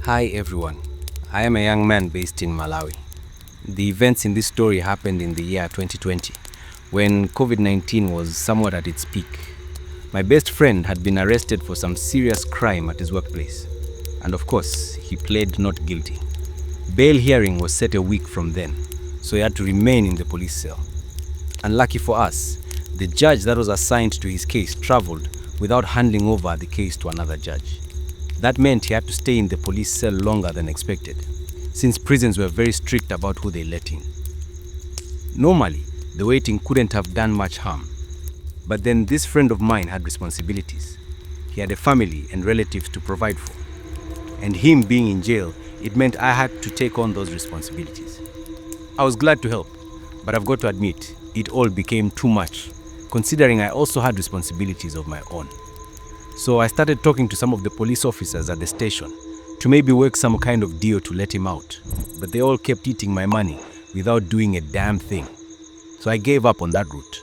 Hi everyone, I am a young man based in Malawi. The events in this story happened in the year 2020, when COVID-19 was somewhat at its peak. My best friend had been arrested for some serious crime at his workplace, and of course, he pled not guilty. Bail hearing was set a week from then, so he had to remain in the police cell. Unlucky for us, the judge that was assigned to his case traveled without handing over the case to another judge. That meant he had to stay in the police cell longer than expected, since prisons were very strict about who they let in. Normally, the waiting couldn't have done much harm. But then this friend of mine had responsibilities. He had a family and relatives to provide for. And him being in jail, it meant I had to take on those responsibilities. I was glad to help, but I've got to admit, it all became too much, considering I also had responsibilities of my own. So I started talking to some of the police officers at the station to maybe work some kind of deal to let him out. But they all kept eating my money without doing a damn thing. So I gave up on that route.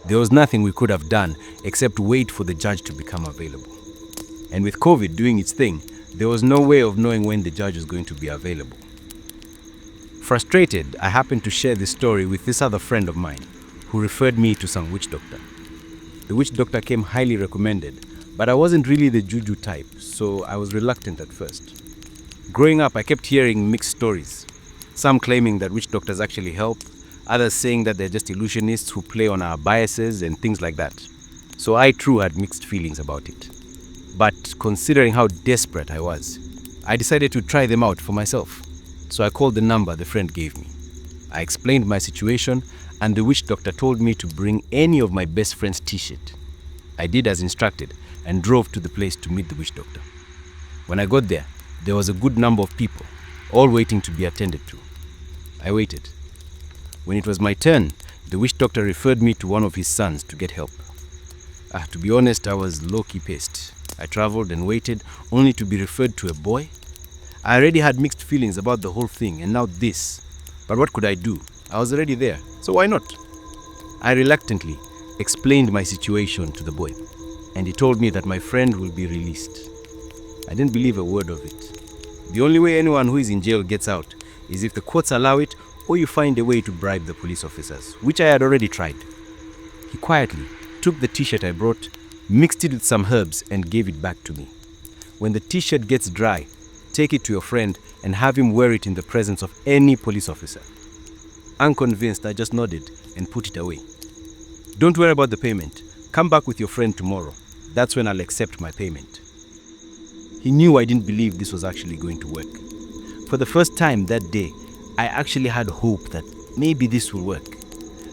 There was nothing we could have done except wait for the judge to become available. And with COVID doing its thing, there was no way of knowing when the judge was going to be available. Frustrated, I happened to share this story with this other friend of mine who referred me to some witch doctor. The witch doctor came highly recommended, but I wasn't really the juju type, so I was reluctant at first. Growing up, I kept hearing mixed stories. Some claiming that witch doctors actually help, others saying that they're just illusionists who play on our biases and things like that. So I too had mixed feelings about it. But considering how desperate I was, I decided to try them out for myself. So I called the number the friend gave me. I explained my situation, and the witch doctor told me to bring any of my best friend's t-shirt. I did as instructed and drove to the place to meet the witch doctor. When I got there, there was a good number of people, all waiting to be attended to. I waited. When it was my turn, the witch doctor referred me to one of his sons to get help. To be honest, I was low-key pissed. I traveled and waited only to be referred to a boy. I already had mixed feelings about the whole thing, and now this. But what could I do? I was already there, so why not? I reluctantly explained my situation to the boy, and he told me that my friend will be released. I didn't believe a word of it. The only way anyone who is in jail gets out is if the courts allow it or you find a way to bribe the police officers, which I had already tried. He quietly took the t-shirt I brought, mixed it with some herbs, and gave it back to me. When the t-shirt gets dry, take it to your friend and have him wear it in the presence of any police officer. Unconvinced, I just nodded and put it away. Don't worry about the payment. Come back with your friend tomorrow. That's when I'll accept my payment. He knew I didn't believe this was actually going to work. For the first time that day, I actually had hope that maybe this will work.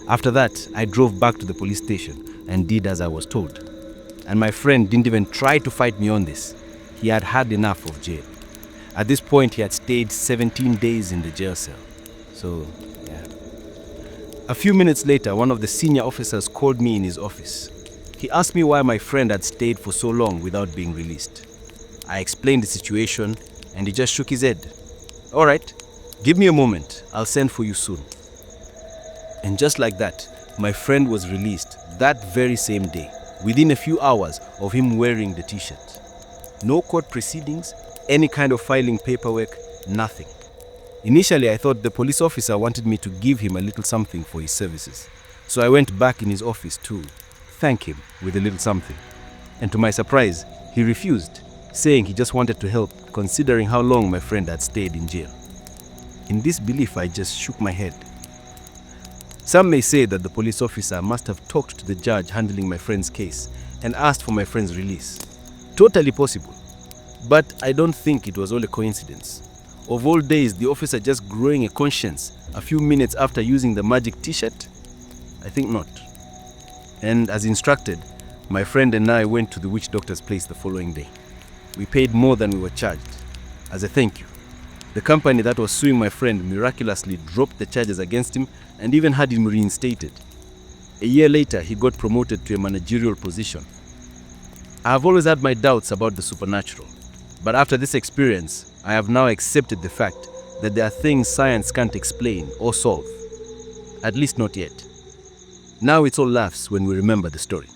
After that, I drove back to the police station and did as I was told. And my friend didn't even try to fight me on this. He had had enough of jail. At this point, he had stayed 17 days in the jail cell. So, yeah. A few minutes later, one of the senior officers called me in his office. He asked me why my friend had stayed for so long without being released. I explained the situation, and he just shook his head. All right, give me a moment. I'll send for you soon. And just like that, my friend was released that very same day, within a few hours of him wearing the t-shirt. No court proceedings, any kind of filing paperwork, nothing. Initially, I thought the police officer wanted me to give him a little something for his services. So I went back in his office to thank him with a little something. And to my surprise, he refused, saying he just wanted to help, considering how long my friend had stayed in jail. In disbelief, I just shook my head. Some may say that the police officer must have talked to the judge handling my friend's case and asked for my friend's release. Totally possible. But I don't think it was all a coincidence. Of all days, the officer just growing a conscience a few minutes after using the magic t-shirt? I think not. And as instructed, my friend and I went to the witch doctor's place the following day. We paid more than we were charged. As a thank you, the company that was suing my friend miraculously dropped the charges against him and even had him reinstated. A year later, he got promoted to a managerial position. I have always had my doubts about the supernatural, but after this experience, I have now accepted the fact that there are things science can't explain or solve. At least not yet. Now it's all laughs when we remember the story.